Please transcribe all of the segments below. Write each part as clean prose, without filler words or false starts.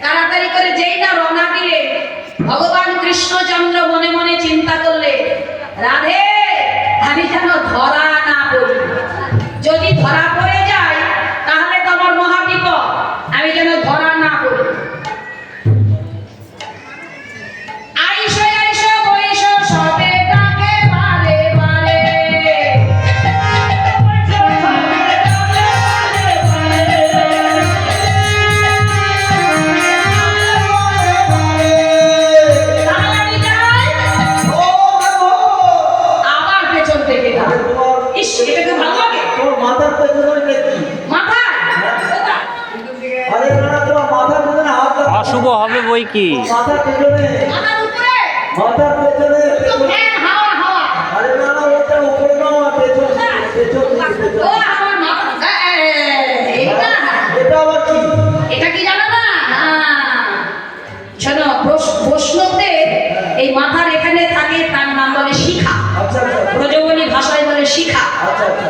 তাড়াতাড়ি করে যেই না রওনা দিলে ভগবান কৃষ্ণচন্দ্র মনে মনে চিন্তা করলে, রাধে আমি যেন ধরা না পড়ি, যদি ধরা পড়ে যায় তাহলে তো আমার মহাবিপদ, আমি যেন ধরা না পড়ি। আইসো আইসো বইসো সবে ডাকে বারে বারে, আবার পেছন থেকে ডাক। ইস, এটাকে ভালো লাগে। তোর মাথার পেছনে দেখি মাথায় আরে না তোমার মাথার পেছনে হাত দাও। অশুভ হবে বই কি? মাথার পেছনে, মাথার উপরে মাথার পেছনে তো ফ্যান হাওয়া হাওয়া। আরে না না ওটা উপরে না পেছন পেছন ও আমার মাথা এইটা এটা আবার কি? এটা কি জানো না? শোনো, বৈষ্ণবদের এই মাথার এখানে থাকে, তার নাম বলে শিখা। আচ্ছা আচ্ছা ব্রজবনী ভাষায় বলে শিখা। আচ্ছা আচ্ছা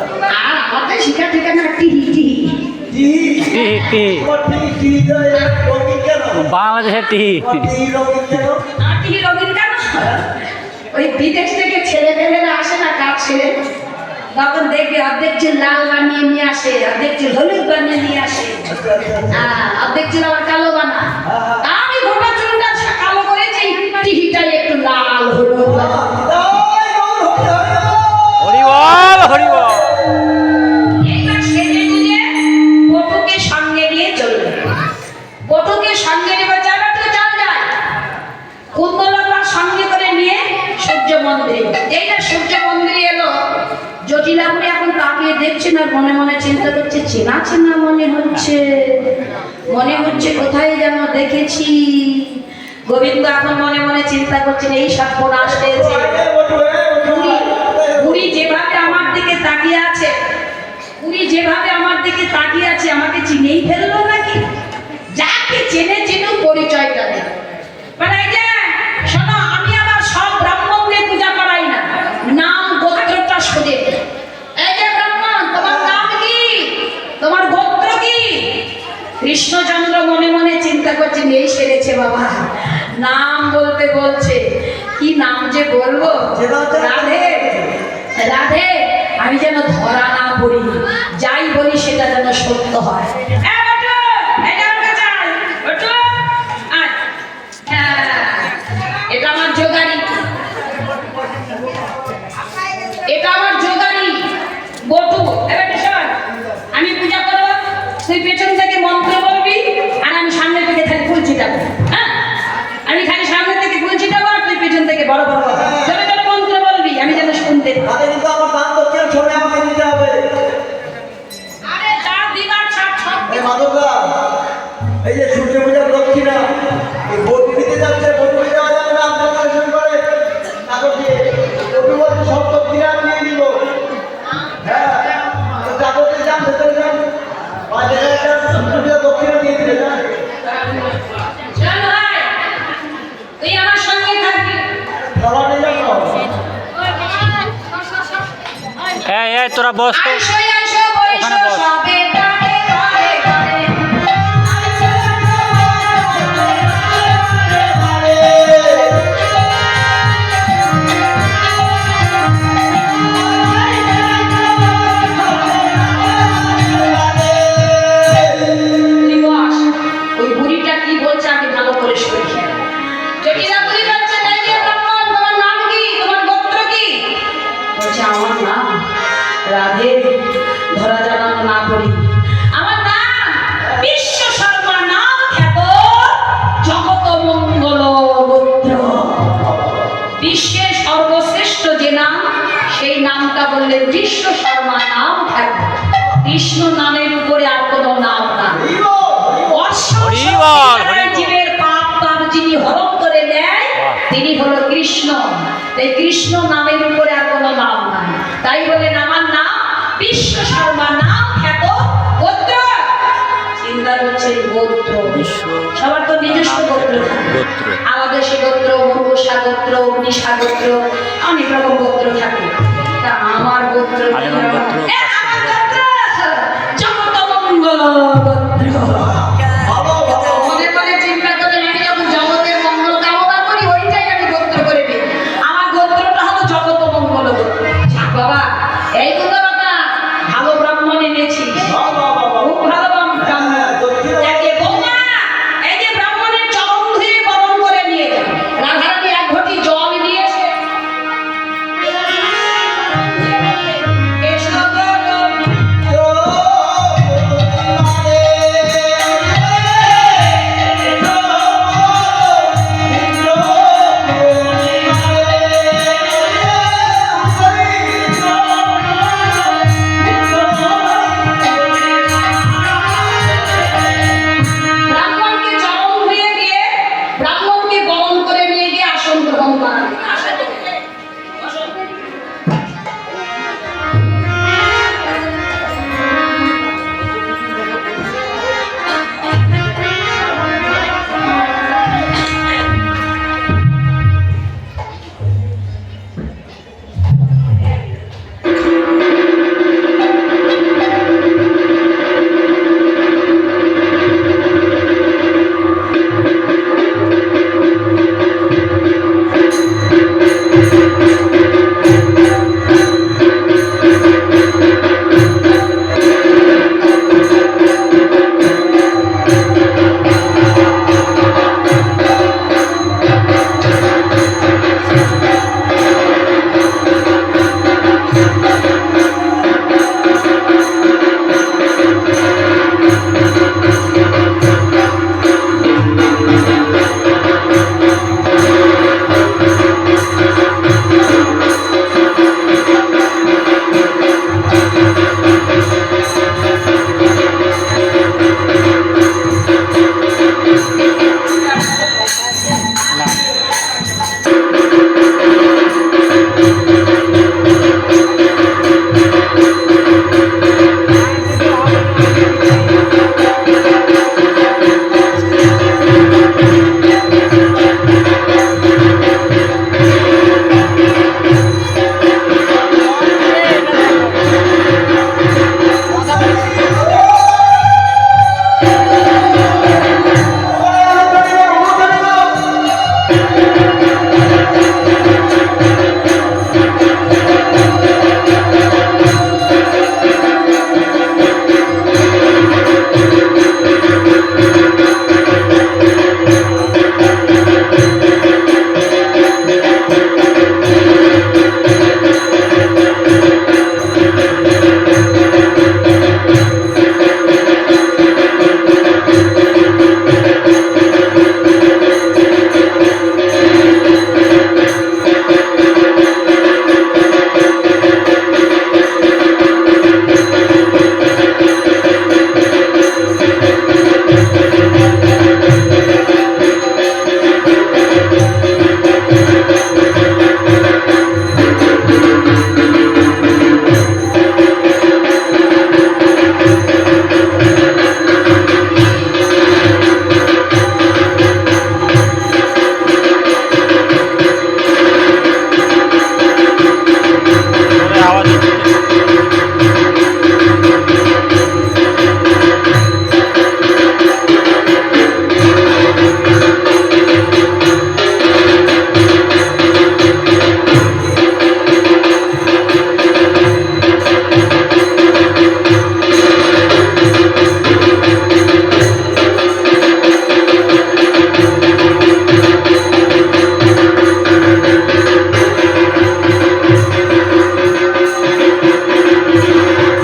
আর আমাদের শিখা ঠিকানা টিহি টিহি। টি টি তোমার টি টি যায় রঙিন কেন? বাংলাদেশের টি তোমার টি রঙিন কেন? আর টিহি রঙিন কেন? ওই বিদেশ থেকে ছেলে পেলেরা আসে না, কাজ ছেলে, তখন দেখবে অর্ধেক চুল লাল বানিয়ে নিয়ে আসে, অর্ধেক চুল হলুদ বানিয়ে নিয়ে আসে, আচ্ছা আচ্ছা অর্ধেক চুল আবার কালো বানা। আমি গোটা চুলটা কালো করেছি, টিহিটাই একটু লাল হলুদ বানা। হরিবল হরিবল। এইবার সেজে গুজে বটুকে সঙ্গে নিয়ে চলবে। বটুকে সঙ্গে নেবে, যাবে তো চল যায়। কুন্দলতার সঙ্গে করে নিয়ে সূর্য মন্দিরে, এই না সূর্য মন্দিরে এলো। জটিলাপুরি এখন তাকিয়ে দেখছে না, মনে মনে চিন্তা করছে, চেনা চেনা মনে হচ্ছে, মনে হচ্ছে কোথায় যেন দেখেছি। গোবিন্দ এখন মনে মনে চিন্তা করছেন, এই সব কোন আসতেছে। বুড়ি যেভাবে আমার দিকে তাকিয়ে আছে, বুড়ি যেভাবে আমার দিকে তাকিয়ে আছে, আমাকে চিনেই ফেললো নাকি? যাকে চেনে চিনুক, পরিচয়টা দেয়। মানে এই যে শোনো, আমি আবার সব ব্রাহ্মণদের পূজা করাই না, নাম গোত্রটা শোনে। এই যে ব্রাহ্মণ, তোমার নাম কি, তোমার গোত্র কি? কৃষ্ণচন্দ্র মনে মনে চিন্তা করছেন, এই সেরেছে বাবা, নাম বলতে বলছে, কি নাম যে বলবো। রাধে রাধে, আমি যেন ধরা না পড়ি, যাই বলি সেটা যেন সত্য হয়। এটা আমার জোগাড়ি, এটা আমার জোগাড়ি বটু। এবার শোন, আমি পূজা করবো, তুই পেছন থেকে মন্ত্র বলবি, আর আমি সামনে থেকে খালি ফুল ছিটাবো। হ্যাঁ, আমি খালি সামনে থেকে ফুল ছিটাবো, আর তুই পেছন থেকে বড় বড় কথা জোরে জোরে মন্ত্র বলবি, আমি যেন শুনতে পাই। তাহলে কিন্তু আমার দান তো কেউ ছড়ে আমাকে দিতে হবে। আরে যা দিবার সব সব এই মাধবদা, এই যে সূর্য পূজার দক্ষিণা, এই ভোট দিতে যাচ্ছে, ভোট দিতে যাওয়া যাবে না, আপনার দর্শন করে কাগজ দিয়ে ওটু বলছে সব দক্ষিণা নিয়ে নিব। হ্যাঁ, তো কাগজে যান, ভেতরে যান, বাজে একটা সূর্য পূজার দক্ষিণা দিয়ে দিলে যান। চল ভাই, তুই আমার সঙ্গে থাকবি। ধরানে যান না। এই তোরা বস তো। আইসো আইসো বইসো ওখানে বস। সবে ডাকে ঘরে ঘরে। তুই বস, ওই বুড়িটা কি বলছে আমি ভালো করে শুনি। জটিলা বুড়ি বলছে, এই যে ব্রাহ্মণ, তোমার নাম কি, তোমার গোত্র কি? বলছে, আমার নাম রাধে, ধরা যেন না পড়ি। আমার নাম বিশ্ব শর্মা, নাম খ্যাত জগত মঙ্গল গোত্র। বিশ্বের সর্বশ্রেষ্ঠ যে নাম, সেই নামটা বললেন বিশ্ব শর্মা, নাম খ্যাত। কৃষ্ণ নামের উপরে আর কোনো নাম নাই। হরিবল, হরিবল। জীবের পাপ তাপ যিনি হরণ করে নেয়, তিনি হলো কৃষ্ণ। তাই কৃষ্ণ নামের উপরে আর কোনো নাম নাই। তাই বলেন আমার নাম বিশ্ব শর্মা, নাম খ্যাত গোত্র। চিন্তা করছেন গোত্র, সবার তো নিজস্ব গোত্র থাকে। গোত্র। আলাদেশী গোত্র, মহুষা গোত্র, অগ্নিশা গোত্র, অনেক রকম গোত্র থাকে। তা আমার গোত্র আলেমান গোত্র, জগত মঙ্গল গোত্র।